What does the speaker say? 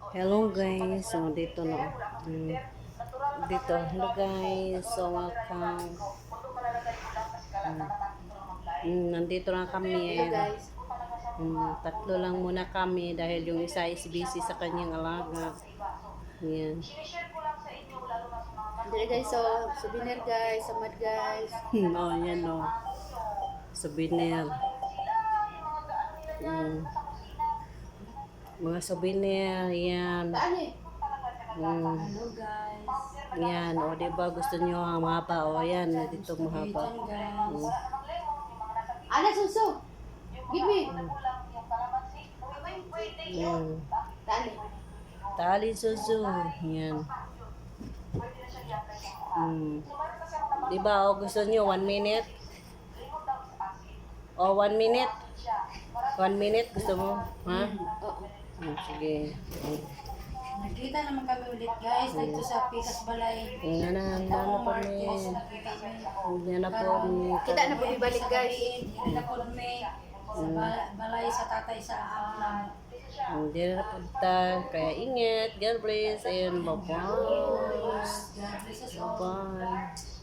Hello guys, so dito no. Dito, hello guys, so welcome. Nandito na kami. Hello guys. Tatlo lang muna kami dahil yung isa is busy sa kanyang alaga. Yan. Dili guys, so souvenir guys, samad guys. Oh, yan no. Souvenir. Mga souvenir, yan. Mm, Hello guys. yan, o diba gusto nyo ang mahaba, o yan, dito mahaba. Guys. Ana susu. Give me. Yan. Tali. Tali susu. Yan. Diba, o gusto nyo 1 minute? O 1 minute? 1 minute gusto mo? Ha? Oo. Sige. Nakita naman kami ulit guys dito sa Pikas Balay. Yan na po ni. Nakita kami. Yan na po ni. Kita na po ibalik guys. Hindi na po may sa balay sa tatay sa Amlam. Hindi na punta. Kaya ingat. God bless. And bye-bye. God bless us all. Bye-bye.